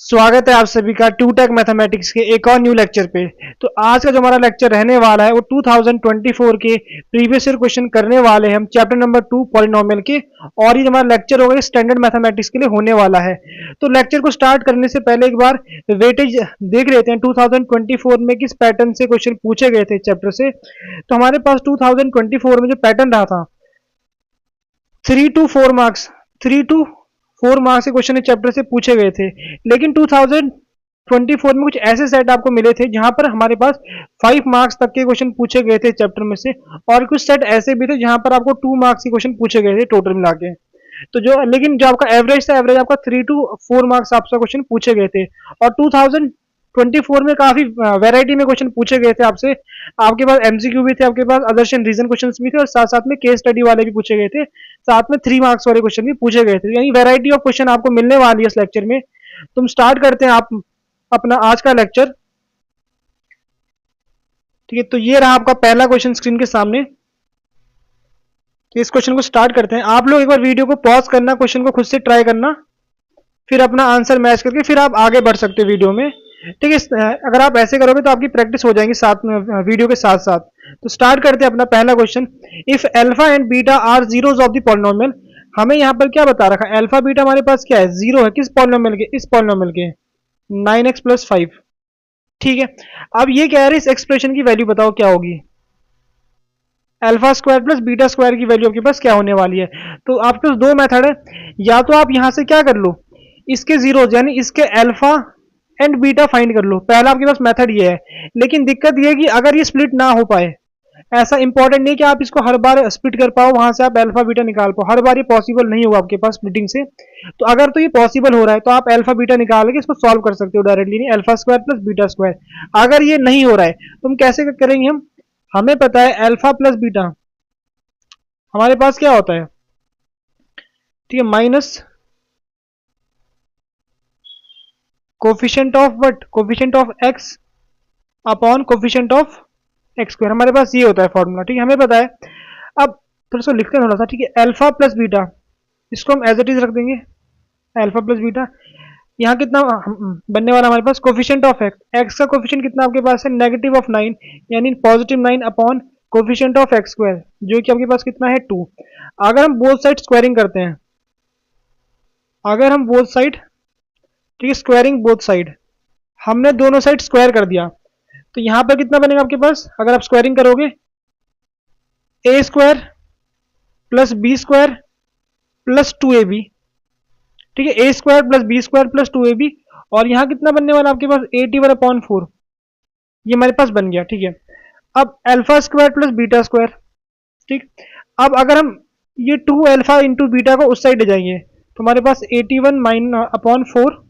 स्वागत है आप सभी का टूटेक मैथमेटिक्स के एक और न्यू लेक्चर पे। तो आज का जो हमारा लेक्चर रहने वाला है वो 2024 के प्रीवियस ईयर क्वेश्चन करने वाले हैं हम चैप्टर नंबर 2 पॉलिनोमियल के। और ये हमारा लेक्चर होगा स्टैंडर्ड मैथमेटिक्स के लिए होने वाला है। तो लेक्चर को स्टार्ट करने से पहले एक बार वेटेज देख लेते हैं 2024 में किस पैटर्न से क्वेश्चन पूछे गए थे चैप्टर से। तो हमारे पास 2024 में जो पैटर्न रहा था 3 to 4 मार्क्स के क्वेश्चन इस चैप्टर से पूछे गए थे। लेकिन 2024 में कुछ ऐसे सेट आपको मिले थे जहां पर हमारे पास 5 मार्क्स तक के क्वेश्चन पूछे गए थे चैप्टर में से, और कुछ सेट ऐसे भी थे जहां पर आपको 2 मार्क्स के क्वेश्चन पूछे गए थे टोटल मिला के। तो लेकिन जो आपका एवरेज था, एवरेज आपका 3 to 4 मार्क्स आपसे क्वेश्चन पूछे गए थे। और 2024 में काफी वैरायटी में क्वेश्चन पूछे गए थे आपसे। आपके पास एमसीक्यू भी थे, आपके पास अदर्शन रीजन क्वेश्चन भी थे, और साथ साथ में केस स्टडी वाले भी पूछे गए थे, साथ में 3 मार्क्स वाले क्वेश्चन भी पूछे गए थे। यानी वैरायटी ऑफ क्वेश्चन आपको मिलने वाली है इस लेक्चर में। तुम स्टार्ट करते हैं आप अपना आज का लेक्चर। ठीक है, तो ये रहा आपका पहला क्वेश्चन स्क्रीन के सामने। तो इस क्वेश्चन को स्टार्ट करते हैं। आप लोग एक बार वीडियो को पॉज करना, क्वेश्चन को खुद से ट्राई करना, फिर अपना आंसर मैच करके फिर आप आगे बढ़ सकते हो वीडियो में। ठीक है, अगर आप ऐसे करोगे तो आपकी प्रैक्टिस हो जाएगी साथ में वीडियो के साथ साथ। तो स्टार्ट करते हैं अपना पहला क्वेश्चन। If alpha and beta are zeros of the polynomial. हमें यहाँ पर क्या बता रखा है, अल्फा बीटा हमारे पास क्या है, जीरो है। किस पॉलिनोमियल के, इस पॉलिनोमियल के 9x + 5। ठीक है, अब ये कह रहे हैं इस एक्सप्रेशन की वैल्यू बताओ क्या होगी। Alpha square plus beta square की वैल्यू आपके पास क्या होने वाली है। तो आपके पास दो मेथड है, या तो आप यहां से क्या कर लो, इसके जीरो यानी इसके अल्फा एंड बीटा फाइंड कर लो। पहला आपके पास मेथड ये है। लेकिन दिक्कत ये है कि अगर ये स्प्लिट ना हो पाए, ऐसा इंपॉर्टेंट नहीं कि आप इसको हर बार स्प्लिट कर पाओ, वहां से आप अल्फा बीटा निकाल पाओ, हर बार ये पॉसिबल नहीं होगा आपके पास स्प्लिटिंग से। तो अगर तो ये पॉसिबल हो रहा है तो आप अल्फा बीटा निकाल के इसको सॉल्व कर सकते हो डायरेक्टली, नहीं alpha square plus beta square. अगर ये नहीं हो रहा है तो हम कैसे करेंगे, हमें पता है अल्फा प्लस बीटा हमारे पास क्या होता है, ठीक है, minus coefficient of what, coefficient of x upon coefficient of x square. हमारे पास ये होता है फॉर्मूला। ठीक है, हमें पता है। अब थोड़ा सा लिखते हैं थोड़ा सा। ठीक है, अल्फा प्लस बीटा, इसको हम एज इट इज रख देंगे, अल्फा प्लस बीटा। यहाँ कितना बनने वाला हमारे पास, कोफिशिएंट ऑफ एक्स, एक्स का कोफिशिएंट कितना आपके पास है, -9, यानी +9 upon coefficient of x square, जो कि आपके पास कितना है 2। अगर हम बोथ साइड स्क्वायरिंग करते हैं, अगर हम बोथ साइड, ठीक है, स्क्वायरिंग बोथ साइड, हमने दोनों साइड स्क्वायर कर दिया, तो यहां पर कितना बनेगा आपके पास, अगर आप स्क्वायरिंग करोगे, a square plus b square plus 2ab। ठीक है, a square plus b square plus 2ab। और यहां कितना बनने वाला आपके पास 81/4, ये हमारे पास बन गया। ठीक है, अब alpha square plus beta square. ठीक, अब अगर हम ये 2 अल्फा इंटू बीटा को उस साइड ले जाएंगे तो हमारे पास 81/4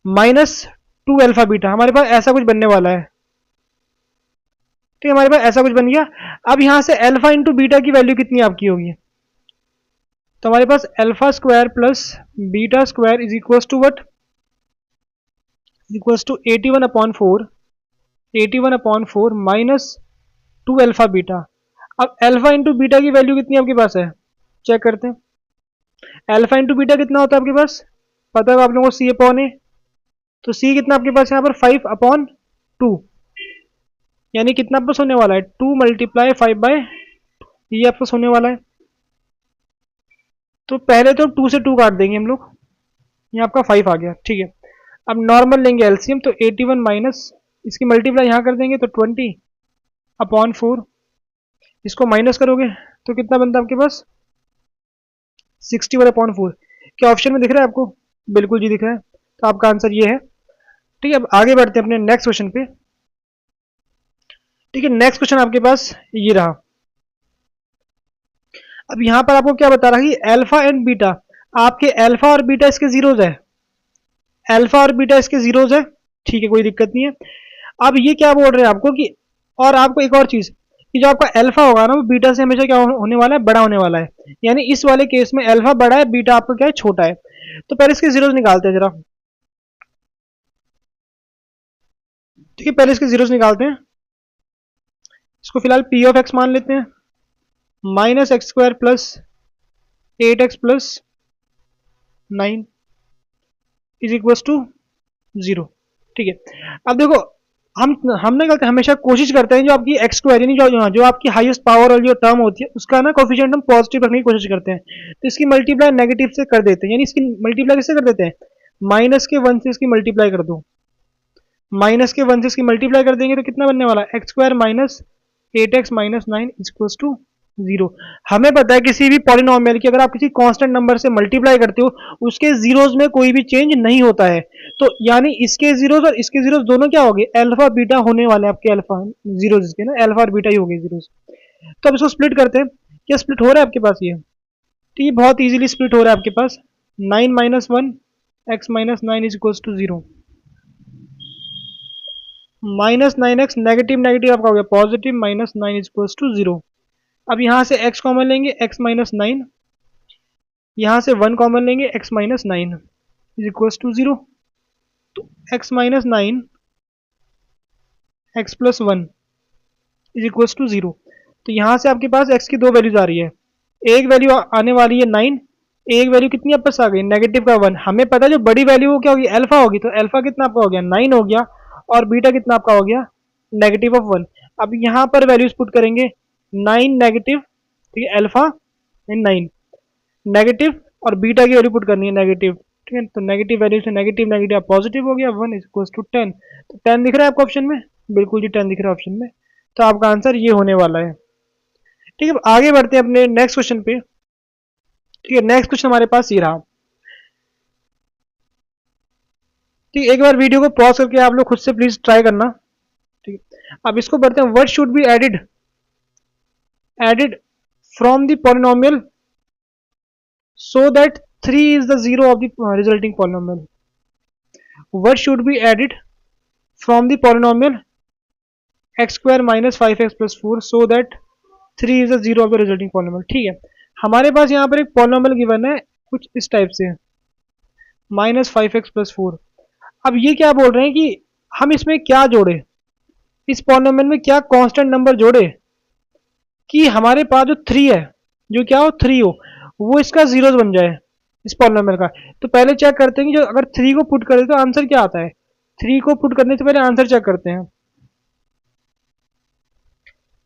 माइनस 2 अल्फा बीटा, हमारे पास ऐसा कुछ बनने वाला है। ठीक है, हमारे पास ऐसा कुछ बन गया। अब यहां से अल्फा इंटू बीटा की वैल्यू कितनी आपकी होगी, तो हमारे पास alpha square plus beta square is equals to what, equals to 81/4 minus 2 alpha beta. अब अल्फा इंटू बीटा की वैल्यू कितनी आपके पास है, चेक करते हैं। अल्फा इंटू बीटा कितना होता है आपके पास, पता है आप लोगों को, C/A। तो C कितना आपके पास यहाँ पर 5/2, यानी कितना आपको होने वाला है 2 × 5/2, ये आपको होने वाला है। तो पहले तो 2 से 2 काट देंगे हम लोग, ये आपका 5 आ गया। ठीक है, अब नॉर्मल लेंगे एलसीएम, तो 81 माइनस इसकी मल्टीप्लाई यहाँ कर देंगे तो 20/4, इसको माइनस करोगे तो कितना बनता है आपके पास 60/4। क्या ऑप्शन में दिख रहा है आपको, बिल्कुल जी दिख रहा है, तो आपका आंसर ये है। ठीक है, अब आगे बढ़ते हैं अपने नेक्स्ट क्वेश्चन पे। ठीक है, नेक्स्ट क्वेश्चन आपके पास ये रहा। अब यहां पर आपको क्या बता रहा है कि अल्फा एंड बीटा, आपके अल्फा और बीटा इसके जीरोज है, अल्फा और बीटा इसके जीरोज है। ठीक है, कोई दिक्कत नहीं है। अब ये क्या बोल रहे हैं आपको कि, और आपको एक और चीज कि जो आपका अल्फा होगा ना वो बीटा से हमेशा क्या होने वाला है, बड़ा होने वाला है। यानी इस वाले केस में अल्फा बड़ा है, बीटा आपका क्या है, छोटा है। तो पहले इसके जीरोज निकालते हैं जरा। ठीक है, पहले इसके जीरोज निकालते हैं। इसको फिलहाल पी ऑफ एक्स मान लेते हैं, -x² plus 8x plus 9। Is equal to 0। ठीक है, अब देखो हमने क्या हमेशा कोशिश करते हैं जो आपकी एक्स स्क्वायर यानी जो आपकी हाईएस्ट पावर और जो टर्म होती है उसका ना कोफिशिएंट हम पॉजिटिव रखने की कोशिश करते हैं, तो इसकी मल्टीप्लाई नेगेटिव से कर देते हैं, यानी इसकी मल्टीप्लाई किससे कर देते हैं, माइनस के 1 से इसकी मल्टीप्लाई कर दो, माइनस के 1 से इसकी मल्टीप्लाई कर देंगे तो कितना बनने वाला है, x square minus 8x minus 9 equals to 0। हमें पता है किसी भी पॉलिनोमियल की अगर आप किसी कांस्टेंट नंबर से मल्टीप्लाई करते हो उसके जीरोस में कोई भी चेंज नहीं होता है, तो यानी इसके जीरोस और इसके जीरोस दोनों क्या हो गए, अल्फा बीटा होने वाले आपके अल्फा जीरोस इसके ना अल्फा और बीटा ही हो गए जीरोस। तो अब इसको स्प्लिट करते हैं, क्या स्प्लिट हो रहा है आपके पास ये, तो ये बहुत इजीली स्प्लिट हो रहा है आपके पास, 9 minus 1 x minus 9 is equals to 0, minus 9x negative negative आपका हो गया positive minus 9 is equals to 0। अब यहाँ से x कॉमन लेंगे x माइनस 9, यहाँ से 1 कॉमन लेंगे x minus 9 is equals to 0, तो x minus 9 x plus 1 is equals to 0। तो यहाँ से आपके पास x की दो वैल्यूज आ रही है, एक वैल्यू आने वाली है 9, एक वैल्यू कितनी आपस आ गई नेगेटिव का 1। हमें पता है जो बड़ी वैल्यू वो क्या होगी अल्फा होगी, तो अल्फा कितना आपका हो गया 9 हो गया और बीटा कितना आपका हो गया नेगेटिव ऑफ 1। अब यहाँ पर वैल्यूज पुट करेंगे 9 नेगेटिव, ठीक है अल्फा एंड 9 नेगेटिव और बीटा की वैल्यू पुट करनी है नेगेटिव, ठीक है, तो नेगेटिव वैल्यू से नेगेटिव नेगेटिव पॉजिटिव हो गया 1 इज इक्वल टू 10। तो 10 दिख रहा है आपको ऑप्शन में, बिल्कुल जी 10 दिख रहा है ऑप्शन में, तो आपका आंसर ये होने वाला है। ठीक है, आगे बढ़ते हैं अपने नेक्स्ट क्वेश्चन पे। ठीक है, नेक्स्ट क्वेश्चन हमारे पास ये रहा। ठीक है, एक बार वीडियो को पॉज करके आप लोग खुद से प्लीज ट्राई करना। ठीक है, अब इसको पढ़ते हैं, what should be added from the polynomial so that 3 is the zero of the resulting polynomial. What should be added from the polynomial x square minus 5x plus 4 so that 3 is the zero of the resulting polynomial। ठीक है, हमारे पास यहाँ पर एक polynomial given है कुछ इस type से माइनस 5x प्लस 4। अब ये क्या बोल रहे हैं कि हम इसमें क्या जोड़े, इस पॉलिनोमियल में क्या कांस्टेंट नंबर जोड़े कि हमारे पास जो 3 है जो क्या हो 3 हो वो इसका जीरोस बन जाए इस पॉलिनोमियल का। तो पहले चेक करते हैं कि जो अगर 3 को पुट करें तो आंसर क्या आता है, 3 को पुट करने से पहले आंसर चेक करते हैं।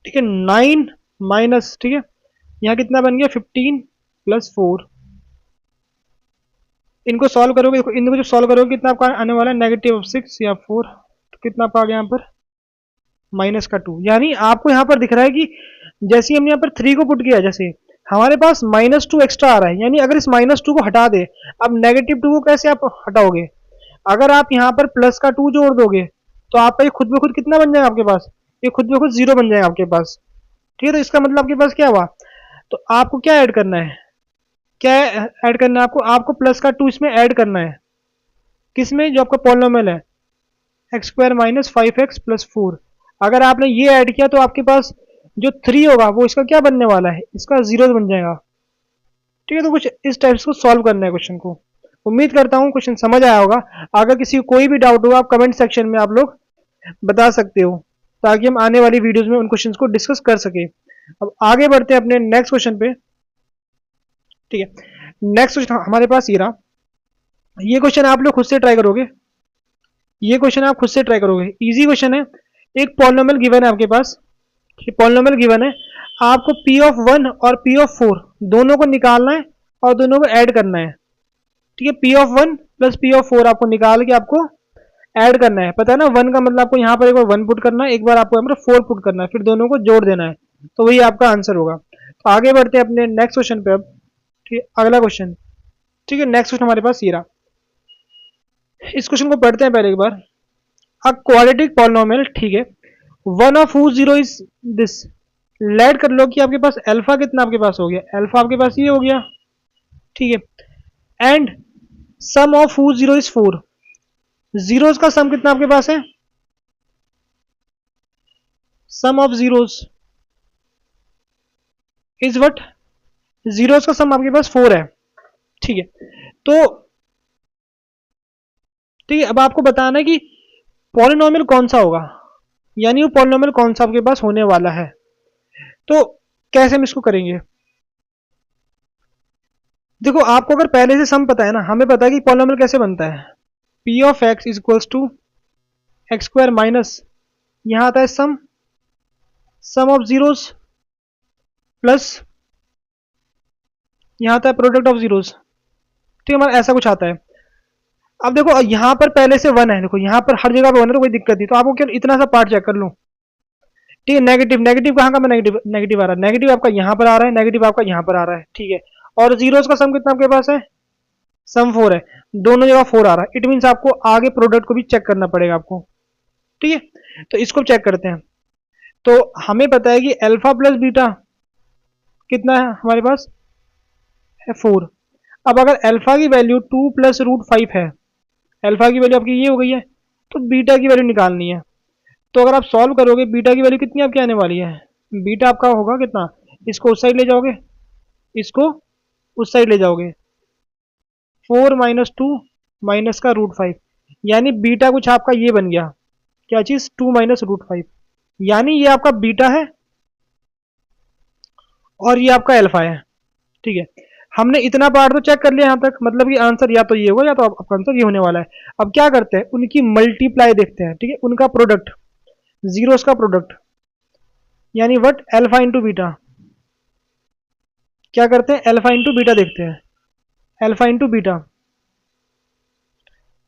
ठीक है, 9 माइनस, ठीक है यहाँ कितना बन गया 15 प्लस 4, इनको सॉल्व करोगे, इनको जब सॉल्व करोगे कितना आपका आने वाला है नेगेटिव 6 या 4, तो कितना आपका आ गया यहाँ पर माइनस का 2। यानी आपको यहाँ पर दिख रहा है कि जैसे हमने यहाँ पर 3 को पुट किया जैसे हमारे पास -2 एक्स्ट्रा आ रहा है, यानी अगर इस -2 को हटा दे, अब -2 को कैसे आप हटाओगे, अगर आप यहाँ पर प्लस का 2 जोड़ दोगे तो आपका ये खुद ब खुद कितना बन जाएगा आपके पास, ये खुद ब खुद 0 बन जाएगा आपके पास। ठीक है, तो इसका मतलब आपके पास क्या हुआ, तो आपको क्या ऐड करना है, क्या ऐड करना है आपको प्लस का 2 इसमें ऐड करना है, किसमें, जो आपका पॉलिनोमियल है x square minus 5x plus 4। अगर आपने ये ऐड किया तो आपके पास जो 3 होगा वो इसका क्या बनने वाला है, इसका 0 बन जाएगा। ठीक है, तो कुछ इस टाइप से सॉल्व करना है क्वेश्चन को। उम्मीद करता हूँ क्वेश्चन समझ आया होगा। अगर किसी को कोई भी डाउट होगा आप कमेंट सेक्शन में आप लोग बता सकते हो, ताकि हम आने वाली वीडियोस में उन क्वेश्चंस को डिस्कस कर सके। अब आगे बढ़ते हैं अपने नेक्स्ट क्वेश्चन पे। ठीक है, नेक्स्ट क्वेश्चन हमारे पास ये रहा, ये क्वेश्चन आप लोग खुद से ट्राई करोगे, ये क्वेश्चन आप खुद से ट्राई करोगे, इजी क्वेश्चन है। एक पॉलिनोमियल गिवन है आपके पास, पॉलिनोमियल गिवन है, आपको P ऑफ 1 और P ऑफ 4 दोनों को निकालना है और दोनों को ऐड करना है। ठीक है, P of 1 plus P of 4 आपको निकाल के आपको ऐड करना है, पता है ना 1 का मतलब आपको यहाँ पर एक बार 1 पुट करना है, एक बार आपको यहाँ पर 4 पुट करना है, फिर दोनों को जोड़ देना है, तो वही आपका आंसर होगा। तो आगे बढ़ते हैं अपने नेक्स्ट क्वेश्चन पे अब। ठीक है, अगला क्वेश्चन। ठीक है, नेक्स्ट क्वेश्चन हमारे पास ये रहा, इस क्वेश्चन को पढ़ते हैं पहले एक बार। अ क्वाड्रेटिक पॉलिनोमियल, ठीक है, one of who zero is this, let कर लो कि आपके पास अल्फा कितना आपके पास हो गया, अल्फा आपके पास ये हो गया। ठीक है, and sum of who zero is 4, zeros का सम कितना आपके पास है, sum of zeros is what, zeros का सम आपके पास 4 है। ठीक है, तो ठीक है, अब आपको बताना है कि पॉलिनोमियल कौन सा होगा, यानी वो पॉलिनोमियल कौन सा आपके पास होने वाला है। तो कैसे हम इसको करेंगे, देखो आपको अगर पहले से सम पता है ना, हमें पता है कि पॉलिनोमियल कैसे बनता है, p of x is equals to x square minus, यहाँ आता है सम ऑफ जीरोस प्लस यहाँ आता है प्रोडक्ट ऑफ जीरोस। ठीक है, हमारा ऐसा कुछ आता है। अब देखो यहाँ पर पहले से वन है, देखो यहाँ पर हर जगह पे वन है तो कोई दिक्कत नहीं, तो आपको केवल इतना सा पार्ट चेक कर लूँ। ठीक है, नेगेटिव नेगेटिव कहाँ का, मैं नेगेटिव नेगेटिव आ रहा है, नेगेटिव आपका यहाँ पर आ रहा है, नेगेटिव आपका यहाँ पर आ रहा है। ठीक है, और जीरोस का सम कितना आपके पास है, सम 4 है, दोनों जगह 4 आ रहा है। इट मीन्स आपको आगे प्रोडक्ट को भी चेक करना पड़ेगा आपको। ठीक है, तो इसको चेक करते हैं। तो हमें पता है कि अल्फा प्लस बीटा कितना है हमारे पास है 4। अब अगर अल्फा की वैल्यू 2 प्लस रूट 5 है, अल्फा की वैल्यू आपकी ये हो गई है, तो बीटा की वैल्यू निकालनी है। तो अगर आप सॉल्व करोगे बीटा की वैल्यू कितनी आपकी आने वाली है, बीटा आपका होगा कितना, इसको उस साइड ले जाओगे, इसको उस साइड ले जाओगे, 4 माइनस 2 माइनस का रूट 5, यानी बीटा कुछ आपका ये बन गया, क्या चीज, 2 माइनस रूट 5, यानी ये आपका बीटा है और ये आपका अल्फा है। ठीक है, हमने इतना पार्ट तो चेक कर लिया यहाँ तक, मतलब कि आंसर या तो ये होगा या तो आपका आंसर ये होने वाला है। अब क्या करते हैं, उनकी मल्टीप्लाई देखते हैं। ठीक है, उनका प्रोडक्ट, जीरोस का प्रोडक्ट, यानी व्हाट, अल्फा इंटू बीटा। क्या करते हैं, अल्फा इंटू बीटा देखते हैं, अल्फा इंटू बीटा।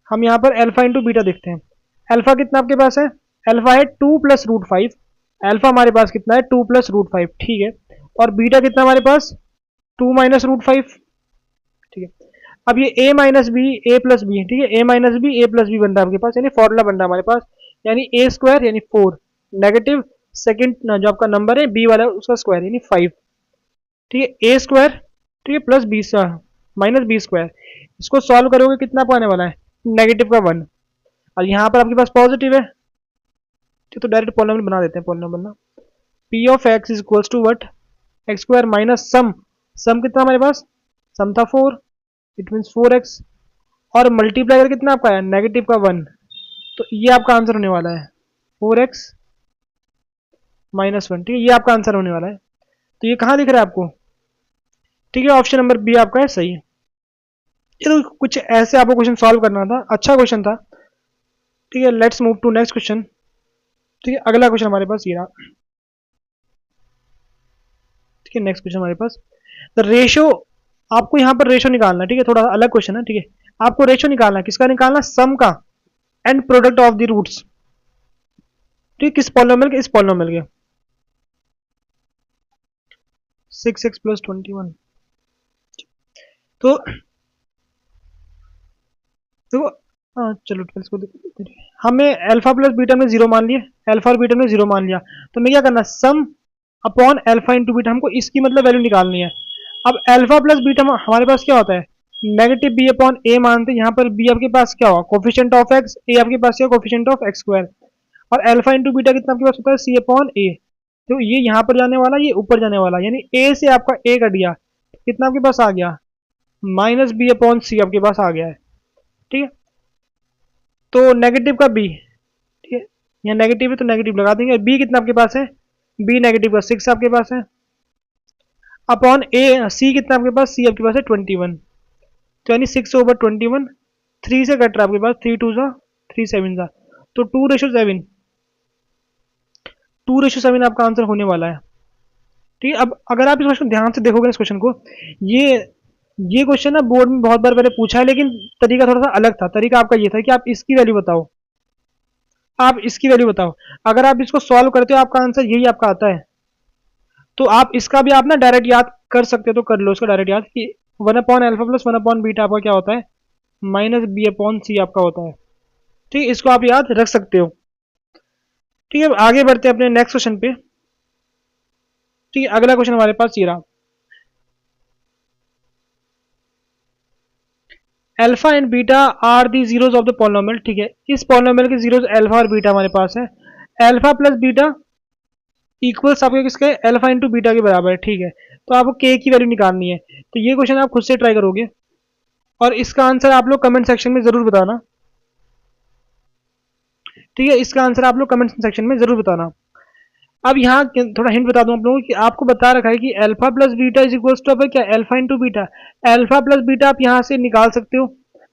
हम यहाँ पर अल्फा इंटू बीटा देखते हैं। अल्फा कितना आपके पास है, अल्फा है 2 प्लस रूट 5, अल्फा हमारे पास कितना है 2 प्लस रूट 5। ठीक है, और बीटा कितना हमारे पास 2 माइनस रूट 5। ठीक है, अब ये a minus b a plus b, ठीक है, a minus b a plus b बन रहा है आपके पास, यानी फॉर्मूला बन रहा है हमारे पास, यानी a स्क्वायर यानी 4 नेगेटिव सेकंड जो आपका नंबर है b वाला उसका स्क्वायर यानी 5। ठीक है, a स्क्वायर, ठीक है, plus b minus b square, इसको सॉल्व करोगे कितना पाने वाला है, नेगेटिव का 1, और यहाँ पर आपके पास पॉजिटिव है, तो डायरेक्ट पॉलिनोमियल बना देते हैं। पॉलिनोमियल बनना, p of x is equals to what, x square minus sum कितना हमारे पास, सम था 4, इट मीन्स 4x, और मल्टीप्लाई कर कितना आपका है, नेगेटिव का 1, तो ये आपका आंसर होने वाला है 4x माइनस 1। ठीक है, ये आपका आंसर होने वाला है। तो ये कहाँ दिख रहा है आपको, ठीक है, ऑप्शन नंबर बी आपका है सही। ये तो कुछ ऐसे आपको क्वेश्चन सॉल्व करना था, अच्छा क्वेश्चन था। ठीक है, let's move to next question. ठीक है, अगला क्वेश्चन हमारे पास ये रहा। ठीक है, नेक्स्ट क्वेश्चन हमारे पास, द रेशो, आपको यहाँ पर रेशो निकालना है। ठीक है, थोड़ा अलग क्वेश्चन है। ठीक है, आपको रेशो निकालना है, किसका निकालना, सम का and product of the roots. ठीक है, किस पॉलिनोमियल के, इस पॉलिनोमियल के, 6x प्लस 21। तो देखो चलो इसको हमें अल्फा प्लस बीटा में 0 मान लिया, अल्फा और बीटा में 0 मान लिया, तो मैं क्या करना, सम अपॉन अल्फा इंटू बीटा, हमको इसकी मतलब वैल्यू निकालनी है। अब अल्फा प्लस बीटा हमारे पास क्या होता है, नेगेटिव बी अपॉन ए मानते हैं। यहाँ पर बी आपके पास क्या होगा, कोफिशिएंट ऑफ एक्स, ए आपके पास क्या, कोफिशिएंट ऑफ एक्स स्क्वायर, और अल्फा इंटू बीटा कितना आपके पास होता है, सी अपॉन ए। तो ये यहाँ पर जाने वाला, ये ऊपर जाने वाला, यानी ए से आपका ए कट गया, कितना आपके पास आ गया, माइनस बी अपॉन सी आपके पास आ गया है। ठीक है, तो नेगेटिव का बी, ठीक है, यहाँ नेगेटिव है तो नेगेटिव लगा देंगे। बी कितना आपके पास है, बी नेगेटिव का 6 आपके पास है, अपॉन ए, सी कितना आपके पास, सी आपके पास है 21, तो यानी 6/21, 3 से कट रहा है आपके पास, 3 2 3 7 सा, तो 2:7, 2:7 आपका आंसर होने वाला है। ठीक है, अब अगर आप इस क्वेश्चन ध्यान से देखोगे इस क्वेश्चन को, ये क्वेश्चन ना बोर्ड में बहुत बार पहले पूछा है, लेकिन तरीका थोड़ा सा अलग था। तरीका आपका ये था कि आप इसकी वैल्यू बताओ, आप इसकी वैल्यू बताओ, अगर आप इसको सॉल्व करते हो आपका आंसर यही आपका आता है, तो आप इसका भी आप ना डायरेक्ट याद कर सकते हो, तो कर लो इसका डायरेक्ट याद कि 1/अल्फा प्लस 1/बीटा आपका क्या होता है, माइनस बी अपॉन सी आपका होता है। ठीक है, इसको आप याद रख सकते हो। ठीक है, आगे बढ़ते हैं अपने नेक्स्ट क्वेश्चन पे। ठीक है, अगला क्वेश्चन हमारे पास ये रहा, alpha and beta are the zeros of the polynomial. ठीक है, इस पॉलिनोमियल के जीरोस अल्फा और बीटा हमारे पास है, अल्फा प्लस बीटा इक्वल्स आपके किसके, अल्फा इंटू बीटा के बराबर है। ठीक है, तो आपको के की वैल्यू निकालनी है, तो ये क्वेश्चन आप खुद से ट्राई करोगे और इसका आंसर आप लोग कमेंट सेक्शन में जरूर बताना। ठीक है, इसका आंसर आप लोग कमेंट सेक्शन में जरूर बताना। अब यहाँ थोड़ा हिंट बता दूं आप लोगों की, आपको बता रखा है कि alpha plus beta is equals to क्या, alpha into beta. Alpha plus beta आप यहाँ से निकाल सकते हो,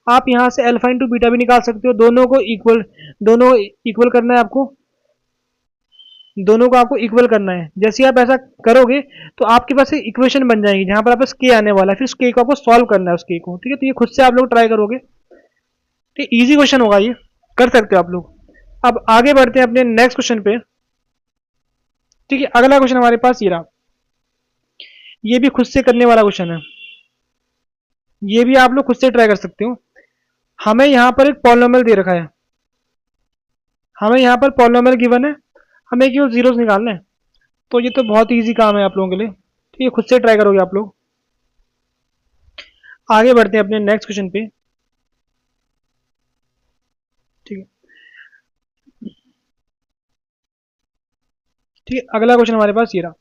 आप यहाँ से अल्फा इंटू बीटा भी निकाल सकते हो, दोनों इक्वल करना है आपको, दोनों को आपको इक्वल करना है। जैसे आप ऐसा करोगे तो आपके पास एक इक्वेशन बन जाएगी जहां पर आपस के आने वाला है, फिर उस के को आपको सॉल्व करना है उस के को, ठीक है। तो ये खुद से आप लोग ट्राई करोगे, ठीक, इजी क्वेश्चन होगा ये, कर सकते हो आप लोग। अब आगे बढ़ते हैं अपने नेक्स्ट क्वेश्चन पे, ठीक है। अगला क्वेश्चन हमारे पास ये रहा, ये भी खुद से करने वाला क्वेश्चन है, ये भी आप लोग खुद से ट्राई कर सकते हो। हमें यहाँ पर एक पॉलिनोमियल दे रखा है, हमें यहाँ पर पॉलिनोमियल गिवन है, हमें क्यों जीरोस निकालना है। तो ये तो बहुत इजी काम है आप लोगों के लिए, ठीक है, खुद से ट्राई करोगे आप लोग। आगे बढ़ते हैं अपने नेक्स्ट क्वेश्चन पे, ठीक है। ठीक है, अगला क्वेश्चन हमारे पास ये रहा,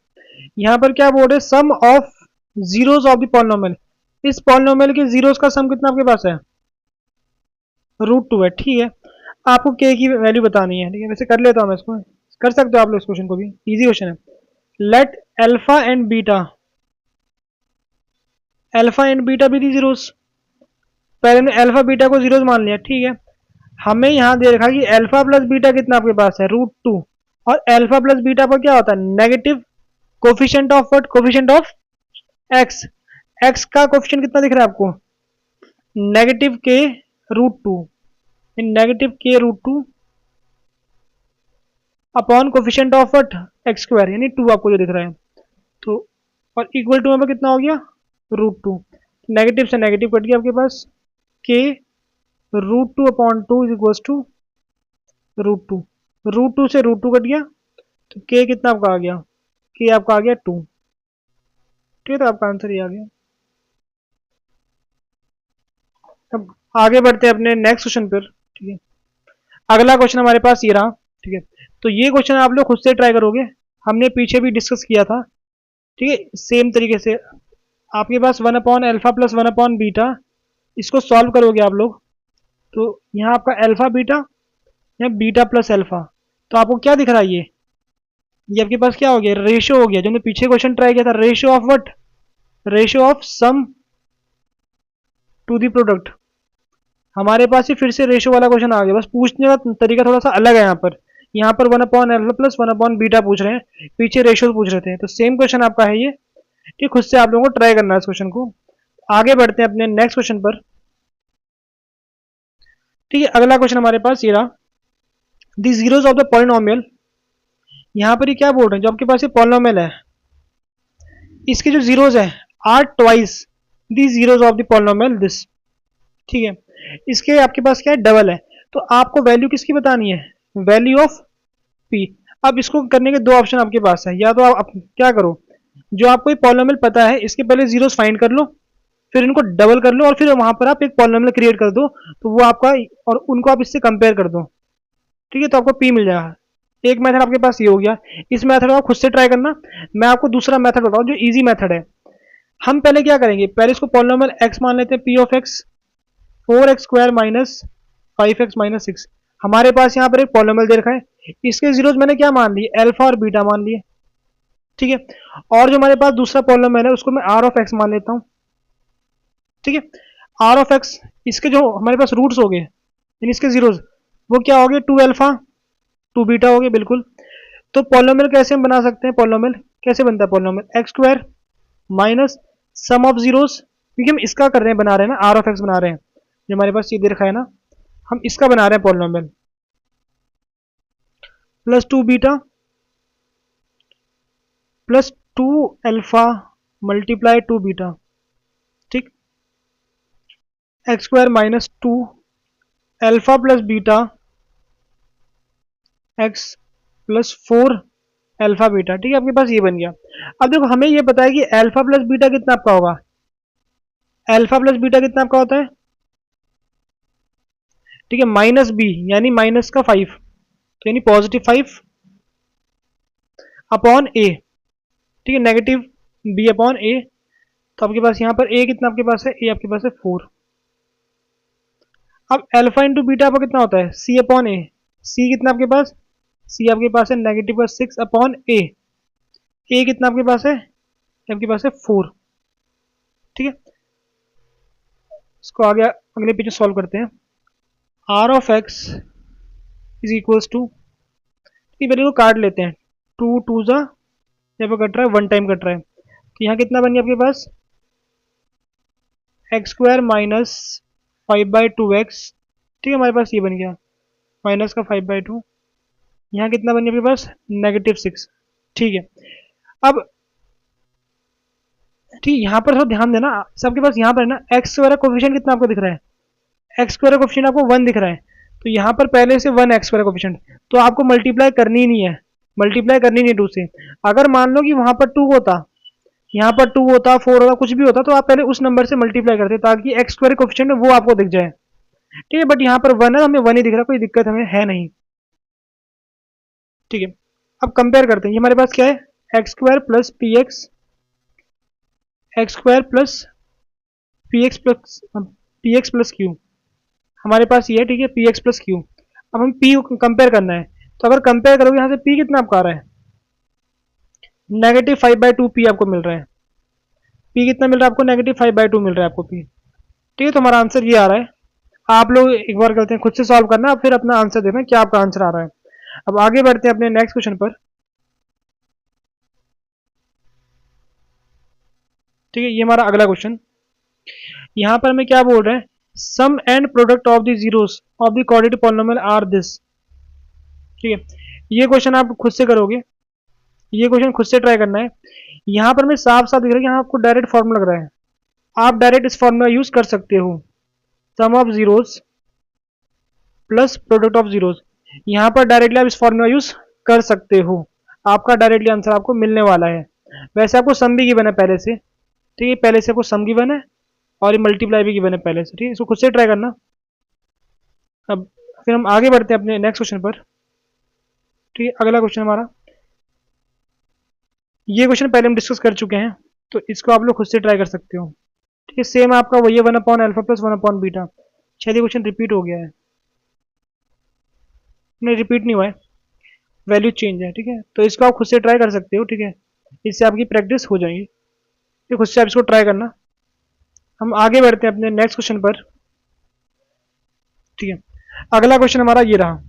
यहाँ पर क्या बोर्ड है, sum of zeros of the polynomial. इस पॉलिनोमियल के जीरोस का सम कितना आपके पास है, √2 है, ठीक है। आपको के की वैल्यू बतानी है, ठीक है। वैसे कर लेता हूँ मैं इसको, कर सकते हो आप लोग इस क्वेश्चन को भी, इजी क्वेश्चन है। Let alpha and beta, alpha and beta भी दी जीरोस, पहले ने अल्फा बीटा को जीरोस मान लिया, ठीक है। हमें यहाँ दे रखा कि अल्फा प्लस बीटा कितना आपके पास है, √2, और अल्फा प्लस बीटा पर क्या होता है, negative coefficient of what, coefficient of x. X का कोफिशिएंट कितना दिख रहा है आपको, नेगेटिव के √2, नेगेटिव के √2 upon coefficient of what, x square, यानी 2 आपको जो दिख रहा है। तो और इक्वल टू में कितना हो गया, √2, नेगेटिव से नेगेटिव कट गया आपके पास, के √2 अपॉन 2 इज इक्वल टू √2, √2 से √2 कट गया, तो के कितना आपका आ गया, के आपका आ गया 2, ठीक है। तो आपका आंसर ये आ गया। अब आगे बढ़ते हैं अपने नेक्स्ट क्वेश्चन पर, ठीक है। अगला क्वेश्चन हमारे पास ये रहा, ठीक है। तो ये क्वेश्चन आप लोग खुद से ट्राई करोगे, हमने पीछे भी डिस्कस किया था, ठीक है, सेम तरीके से। आपके पास 1 upon alpha plus 1 upon beta, इसको सॉल्व करोगे आप लोग, तो यहाँ आपका अल्फा बीटा या बीटा प्लस अल्फा, तो आपको क्या दिख रहा है, ये आपके पास क्या हो गया, रेशियो हो गया। जो हमने पीछे क्वेश्चन ट्राई किया था, ratio of what, ratio of sum to the product. हमारे पास ही फिर से रेशियो वाला क्वेश्चन आ गया, बस पूछने का तरीका थोड़ा सा अलग है। यहाँ पर 1 upon alpha plus 1 upon beta पूछ रहे हैं, पीछे रेशियो पूछ रहे थे। तो सेम क्वेश्चन आपका है ये, ठीक, खुद से आप लोगों को ट्राई करना है इस क्वेश्चन को। आगे बढ़ते हैं अपने नेक्स्ट क्वेश्चन पर, ठीक है। अगला क्वेश्चन हमारे पास ये रहा, दी जीरोस ऑफ द पॉलिनोमियल। यहाँ पर ये क्या बोल रहे हैं, जो आपके पास ये पॉलिनोमियल है, इसके जो जीरोस है are twice the zeros of the polynomial this, ठीक है। इसके आपके पास क्या है, डबल है। तो आपको वैल्यू किसकी बतानी है, वैल्यू ऑफ पी। अब इसको करने के दो ऑप्शन आपके पास है, या तो आप क्या करो, जो आपको पॉलिनोमियल पता है इसके पहले जीरोस फाइंड कर लो, फिर इनको डबल कर लो, और फिर वहां पर आप एक पॉलिनोमियल क्रिएट कर दो, तो वो आपका, और उनको आप इससे कंपेयर कर दो, ठीक है। तो आपको पी मिल जाएगा। एक मेथड आपके पास ये हो गया, इस मेथड को आप खुद से ट्राई करना। मैं आपको दूसरा मेथड बताऊं जो इजी मेथड है। हम पहले क्या करेंगे, पहले इसको पॉलिनोमियल एक्स मान लेते हैं, P of x 4x square minus 5x minus 6। हमारे पास यहाँ पर एक पॉलिनोमियल दे रखा है, इसके जीरोस मैंने क्या मान लिए, अल्फा और बीटा मान लिए, ठीक है। और जो हमारे पास दूसरा पॉलिनोमियल है उसको मैं आर ऑफ एक्स मान लेता हूँ, ठीक है। आर ऑफ एक्स, इसके जो हमारे पास रूट्स हो गए, यानी इसके जीरोस, वो क्या हो गए, 2 अल्फा 2 बीटा हो गए, बिल्कुल। तो पॉलिनोमियल कैसे हम बना सकते हैं, पॉलिनोमियल कैसे बनता है, polynomial x square minus some of zeros, क्योंकि हम इसका कर रहे हैं, बना रहे हैं ना, आर ऑफ एक्स बना रहे हैं, जो हमारे पास ये दे रखा है ना, हम इसका बना रहे हैं polynomial, plus 2 beta plus 2 alpha multiply 2 beta, ठीक। X square minus 2 alpha plus beta x plus 4 alpha beta, ठीक है। आपके पास ये बन गया। अब देखो हमें ये पता है कि अल्फा प्लस बीटा कितना आपका होगा, अल्फा प्लस बीटा कितना आपका होता है, ठीक है, माइनस बी, यानी माइनस का 5, तो यानी पॉजिटिव 5 अपॉन ए, ठीक है, नेगेटिव बी अपॉन ए। तो आपके पास यहाँ पर ए कितना आपके पास है, ए आपके पास है 4। अब अल्फा इंटू बीटा पर कितना होता है, सी अपॉन ए, सी कितना आपके पास, सी आपके पास है नेगेटिव 6 अपॉन ए कितना आपके पास है, आपके पास है 4, ठीक है। इसको आ गया अगले पेज में सॉल्व करते हैं। R of x is equals to, पहले को काट लेते हैं, टू टू ज़ा, यहाँ पर कट रहा है, वन टाइम कट रहा है, तो यहाँ कितना बन गया आपके पास, एक्स स्क्वायर माइनस 5/2x, ठीक है, हमारे पास ये बन गया माइनस का 5/2, यहाँ कितना बन गया आपके पास, -6, ठीक है। अब ठीक, यहाँ पर थोड़ा ध्यान देना, सबके पास यहाँ पर है ना एक्स स्क्वायर कोफिशिएंट कितना आपको दिख रहा है, एक्स स्क्वायर कोफिशिएंट आपको 1 दिख रहा है, तो यहाँ पर पहले से 1 एक्स स्क्वायर कोफिशिएंट, तो आपको मल्टीप्लाई करनी ही नहीं है, मल्टीप्लाई करनी नहीं 2 से। अगर मान लो कि वहाँ पर 2 होता, यहाँ पर 2 होता, 4 होता, कुछ भी होता, तो आप पहले उस नंबर से मल्टीप्लाई करते ताकि एक्स स्क्वायर कोफिशिएंट वो आपको दिख जाए, ठीक है। बट यहाँ पर 1 है, हमें 1 ही दिख रहा है, कोई दिक्कत हमें है नहीं, ठीक है। अब कंपेयर करते हैं, ये हमारे पास क्या है, x square plus P x, x square plus P x plus Q, हमारे पास ये है, ठीक है, पी एक्स प्लस क्यू। अब हम पी को कंपेयर करना है, तो अगर कंपेयर करोगे यहाँ से पी कितना आपका आ रहा है, -5/2 पी आपको मिल रहा है, पी कितना मिल रहा है आपको, -5/2 मिल रहा है आपको पी, ठीक है। तो हमारा आंसर ये आ रहा है। आप लोग एक बार करते हैं खुद से सॉल्व करना, फिर अपना आंसर देखना क्या आपका आंसर आ रहा है। अब आगे बढ़ते हैं अपने नेक्स्ट क्वेश्चन पर, ठीक है। ये हमारा अगला क्वेश्चन, यहाँ पर हमें क्या बोल रहे हैं, sum and product of the zeros of the quadratic polynomial are this, ठीक है। ये क्वेश्चन आप खुद से करोगे, ये क्वेश्चन खुद से ट्राई करना है। यहाँ पर मैं साफ साफ दिख रहा है कि यहाँ आपको डायरेक्ट फॉर्मूला लग रहा है, आप डायरेक्ट इस फॉर्मूला यूज कर सकते हो, sum of zeros plus product of zeros, यहाँ पर डायरेक्टली आप इस फॉर्मूला यूज कर सकते हो, आपका डायरेक्टली आंसर आपको मिलने वाला है। वैसे आपको सम भी गिवन है पहले से, ठीक है, पहले से आपको सम गिवन है और ये मल्टीप्लाई भी गिवन है पहले से, ठीक है, इसको खुद से ट्राई करना। अब फिर हम आगे बढ़ते हैं अपने नेक्स्ट क्वेश्चन पर, ठीक है। अगला क्वेश्चन हमारा, ये क्वेश्चन पहले हम डिस्कस कर चुके हैं, तो इसको आप लोग खुद से ट्राई कर सकते हो, ठीक है। सेम आपका वही है, 1/α प्लस 1/β, शायद ये क्वेश्चन रिपीट हो गया है, नहीं रिपीट नहीं हुआ है, वैल्यू चेंज है, ठीक है। तो इसको आप खुद से ट्राई कर सकते हो, ठीक है, इससे आपकी प्रैक्टिस हो जाएगी, तो खुद से आप इसको ट्राई करना। हम आगे बढ़ते हैं अपने नेक्स्ट क्वेश्चन पर, ठीक है। अगला क्वेश्चन हमारा ये रहा,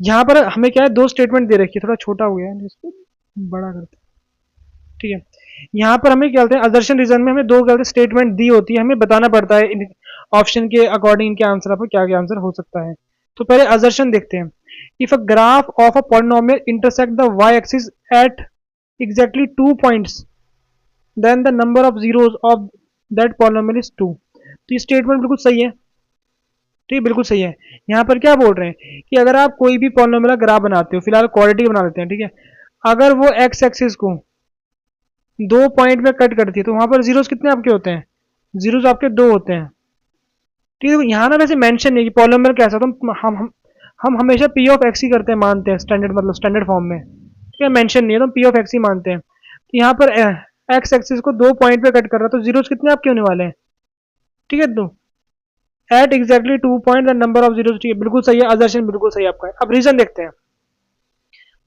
यहाँ पर हमें क्या है, दो स्टेटमेंट दे रखी है, थोड़ा छोटा हो गया है, इसको बड़ा करते हैं, ठीक है। यहाँ पर हमें क्या बोलते हैं, असर्शन रीजन में हमें दो क्या स्टेटमेंट दी होती है, हमें बताना पड़ता है इन ऑप्शन के अकॉर्डिंग इनके आंसर पर क्या क्या आंसर हो सकता है। तो पहले असर्शन देखते हैं, if a graph of a polynomial intersect the y axis at exactly 2 points then the number of zeros of that polynomial is 2। तो ये स्टेटमेंट बिल्कुल सही है, ठीक, बिल्कुल सही है। यहाँ पर क्या बोल रहे हैं कि अगर आप कोई भी पॉलिनोमियल ग्राफ बनाते हो, फिलहाल क्वाड्रेटिक बना लेते हैं, ठीक है, अगर वो एक्स एक्सिस को 2 पॉइंट में कट करती है तो वहां पर जीरोस कितने आपके होते हैं, जीरोस आपके 2 होते हैं, ठीक है। यहाँ ना वैसे मेंशन नहीं कि पॉलिनोमियल कैसा, तो हम हमेशा पी ऑफ एक्स ही करते हैं, मानते हैं स्टैंडर्ड, मतलब स्टैंडर्ड फॉर्म में, ठीक है, मेंशन नहीं है तो पी ऑफ एक्स ही मानते हैं। तो यहाँ पर एक्स एक्सिस को 2 पॉइंट पे कट कर रहा है, तो जीरोस कितने आपके होने वाले हैं, ठीक है। तो at exactly 2 point the number of zeros, ठीक है, बिल्कुल सही है, असर्शन बिल्कुल सही आपका है। अब रीजन देखते हैं,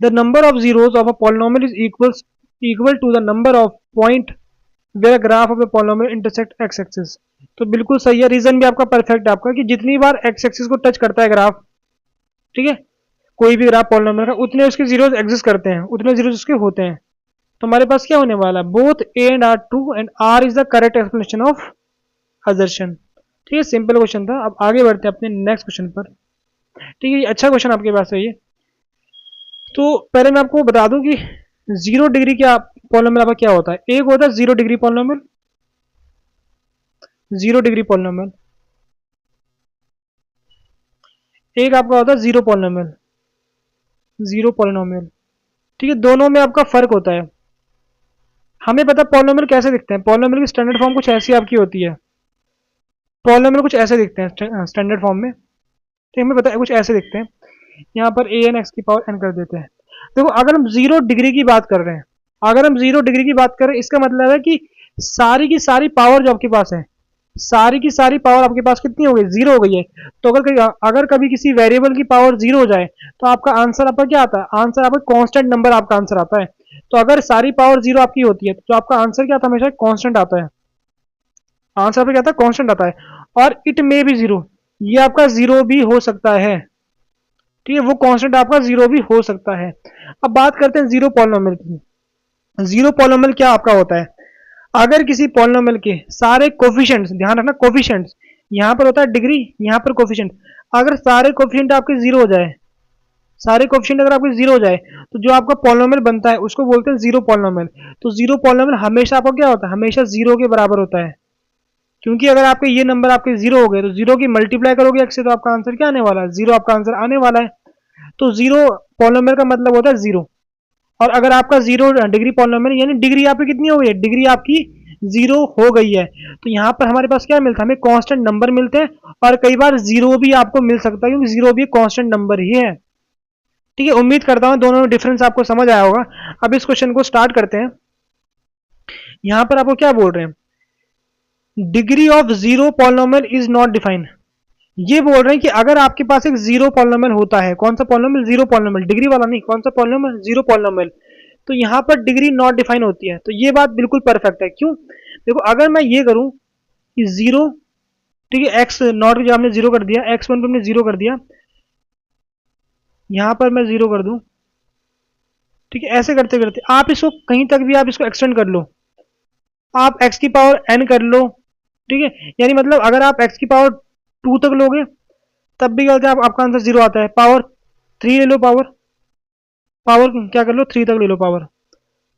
the number of zeros of a polynomial is equal to the number of point where graph of a polynomial intersect x axis. तो बिल्कुल सही है, रीजन भी आपका परफेक्ट है आपका, कि जितनी बार एक्स एक्सिस को टच करता है ग्राफ, ठीक है, कोई भी ग्राफ पॉलिनोमियल का, उतने उसके जीरोस एग्जिस्ट करते हैं, उतने जीरोस उसके होते हैं। तो हमारे पास क्या होने वाला है, both A and R true and R is the correct explanation of assertion, ठीक है। सिंपल क्वेश्चन था। अब आगे बढ़ते हैं अपने नेक्स्ट क्वेश्चन पर, ठीक है, अच्छा क्वेश्चन आपके पास है ये। तो पहले मैं आपको बता दूं कि 0 डिग्री क्या पॉलिनोमियल आपका क्या होता है, एक होता है 0 डिग्री पॉलिनोमियल, 0 डिग्री पॉलिनोमियल, एक आपका होता है जीरो पॉलिनोमियल, जीरो पॉलिनोमियल, ठीक है। दोनों में आपका फर्क होता है। हमें पता है पॉलिनोमियल कैसे दिखते हैं, पॉलिनोमियल की स्टैंडर्ड फॉर्म कुछ ऐसी आपकी होती है, पॉलिनोमियल कुछ ऐसे दिखते हैं स्टैंडर्ड फॉर्म में, ठीक, हमें पता है कुछ ऐसे दिखते हैं। यहाँ पर ए एन एक्स की पावर एन कर देते हैं। देखो अगर हम 0 डिग्री की बात कर रहे हैं, अगर हम 0 डिग्री की बात कर रहे हैं, इसका मतलब है कि सारी की सारी पावर जो आपके पास है, सारी की सारी पावर आपके पास कितनी हो गई, 0 हो गई है। तो अगर कभी किसी वेरिएबल की पावर 0 हो जाए तो आपका आंसर आपका क्या आता है, आंसर आपका कांस्टेंट नंबर आपका आंसर आता है। तो अगर सारी पावर 0 आपकी होती है तो आपका आंसर क्या आता है, हमेशा कांस्टेंट आता है, आंसर आपका क्या आता है, कांस्टेंट आता है। और इट मे बी जीरो, ये आपका जीरो भी हो सकता है, ठीक है, वो कांस्टेंट आपका जीरो भी हो सकता है। अब बात करते हैं जीरो पॉलिनोमियल की। जीरो पॉलिनोमियल क्या आपका होता है, अगर किसी पॉलिनोमियल के सारे कोफिशिएंट्स, ध्यान रखना कोफिशिएंट्स, यहां पर होता है डिग्री, यहां पर कोफिशिएंट, अगर सारे कोफिशिएंट आपके जीरो हो जाए, सारे कोफिशिएंट अगर आपके जीरो हो जाए, तो जो आपका पॉलिनोमियल बनता है उसको बोलते हैं जीरो पॉलिनोमियल। तो जीरो पॉलिनोमियल हमेशा आपका क्या होता है, हमेशा जीरो के बराबर होता है, क्योंकि अगर आपके ये नंबर आपके जीरो हो गए तो जीरो की मल्टीप्लाई करोगे एक्स से, तो आपका आंसर क्या आने वाला है, जीरो आपका आंसर आने वाला है। तो जीरो पॉलिनोमियल का मतलब होता है जीरो। और अगर आपका जीरो डिग्री पॉलिनोमियल, यानी डिग्री आपकी कितनी हो गई है, डिग्री आपकी जीरो हो गई है, तो यहाँ पर हमारे पास क्या मिलता है, हमें कांस्टेंट नंबर मिलते हैं, और कई बार जीरो भी आपको मिल सकता है, क्योंकि जीरो भी कांस्टेंट नंबर ही है। ठीक है, उम्मीद करता हूं दोनों में डिफरेंस आपको समझ आया होगा। अब इस क्वेश्चन को स्टार्ट करते हैं। यहां पर आपको क्या बोल रहे हैं, degree of zero polynomial is not defined. ये बोल रहे हैं कि अगर आपके पास एक जीरो पॉलिनोमियल होता है, कौन सा पॉलिनोमियल, जीरो पॉलिनोमियल, डिग्री वाला नहीं, कौन सा पॉलिनोमियल, जीरो पॉलिनोमियल, तो यहां पर डिग्री नॉट डिफाइन होती है। तो ये बात बिल्कुल परफेक्ट है। क्यों, देखो अगर मैं ये करूं कि जीरो, ठीक है, एक्स नॉट की जगह हमने जीरो कर दिया, एक्स वन पे हमने जीरो कर दिया, यहां पर मैं जीरो कर दूं, ठीक है, ऐसे करते करते आप इसको कहीं तक भी आप इसको एक्सटेंड कर लो, आप x की पावर n कर लो, ठीक है, यानी मतलब अगर आप x की पावर 2 तक लोगे तब भी क्या होता है, आपका आंसर जीरो आता है। पावर 3 ले लो, पावर पावर क्या कर लो, 3 तक ले लो पावर,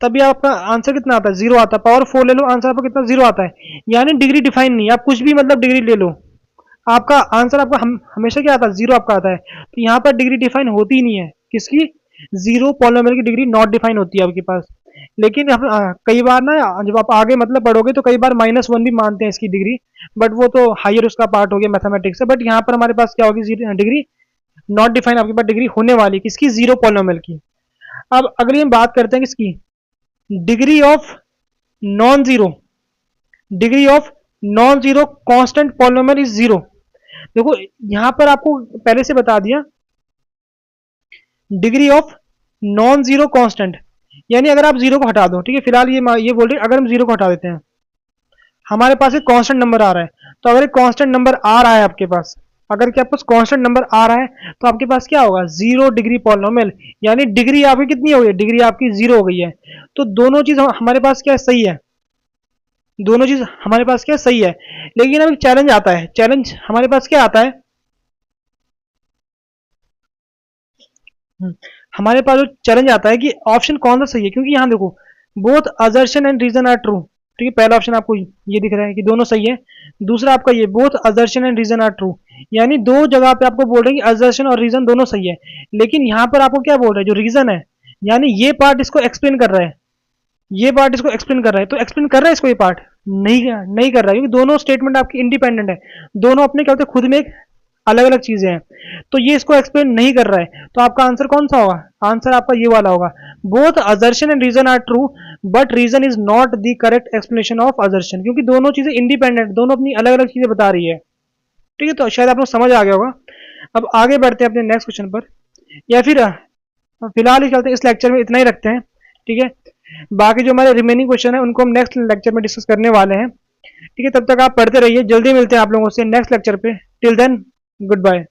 तब भी आपका आंसर कितना आता है, जीरो आता है। पावर 4 ले लो, आंसर आपका कितना, जीरो आता है। यानी डिग्री डिफाइन नहीं, आप कुछ भी मतलब डिग्री ले लो, आपका आंसर आपका हमेशा क्या आता है, जीरो आपका आता है। तो यहाँ पर डिग्री डिफाइन होती ही नहीं है, किसकी, जीरो पॉलिनोमियल की डिग्री नॉट डिफाइन होती है आपके पास। लेकिन कई बार ना जब आप आगे मतलब पढ़ोगे तो कई बार -1 भी मानते हैं इसकी डिग्री, बट वो तो हायर उसका पार्ट हो गया मैथमेटिक्स से। बट यहाँ पर हमारे पास क्या होगी, डिग्री नॉट डिफाइन आपके पास डिग्री होने वाली, किसकी, जीरो पॉलिनोमियल की। अब अगली हम बात करते हैं किसकी, degree of non zero, degree of non zero constant polynomial is zero. देखो यहां पर आपको पहले से बता दिया, degree of non zero constant, यानी अगर आप जीरो को हटा दो, ठीक है, फिलहाल ये बोल रहे अगर हम जीरो को हटा देते हैं, हमारे पास एक कांस्टेंट नंबर आ रहा है, तो अगर एक कांस्टेंट नंबर आ रहा है आपके पास, अगर क्या आपके पास कांस्टेंट नंबर आ रहा है, तो आपके पास क्या होगा, जीरो डिग्री पॉलिनोमियल, यानी डिग्री आपकी कितनी हो गई, डिग्री आपकी जीरो हो गई है। तो दोनों चीज हमारे पास क्या सही है, दोनों चीज हमारे पास क्या सही है। लेकिन अब एक चैलेंज आता है, चैलेंज हमारे पास क्या आता है, हमारे पास जो चैलेंज आता है कि ऑप्शन कौन सा सही है, क्योंकि यहाँ देखो both assertion and reason are true, ठीक है, पहला ऑप्शन आपको ये दिख रहा है कि दोनों सही है। दूसरा आपका ये both assertion and reason are true, यानी दो जगह पे आपको बोल रहे हैं कि असर्शन और रीजन दोनों सही है। लेकिन यहाँ पर आपको क्या बोल रहे हैं, जो रीजन है, यानी ये पार्ट इसको एक्सप्लेन कर रहा है, ये पार्ट इसको एक्सप्लेन कर रहा है, तो एक्सप्लेन कर रहा है इसको ये पार्ट, नहीं कर रहा है, क्योंकि दोनों स्टेटमेंट आपकी इंडिपेंडेंट है, दोनों अपने क्या होते हैं खुद में एक अलग अलग चीजें हैं, तो ये इसको एक्सप्लेन नहीं कर रहा है। तो आपका आंसर कौन सा होगा, आंसर आपका ये वाला होगा, both assertion and reason are true but reason is not the correct explanation of assertion, क्योंकि दोनों चीजें इंडिपेंडेंट, दोनों अपनी अलग अलग चीजें बता रही है। ठीक है, तो शायद आप लोग समझ आ गया होगा। अब आगे बढ़ते हैं अपने नेक्स्ट क्वेश्चन पर, या फिर फिलहाल ही चलते हैं, इस लेक्चर में इतना ही रखते हैं, ठीक है, बाकी जो हमारे रिमेनिंग क्वेश्चन है उनको हम नेक्स्ट लेक्चर में डिस्कस करने वाले हैं। ठीक है, तब तक आप पढ़ते रहिए, जल्दी मिलते हैं आप लोगों से नेक्स्ट लेक्चर पे। Till then good bye.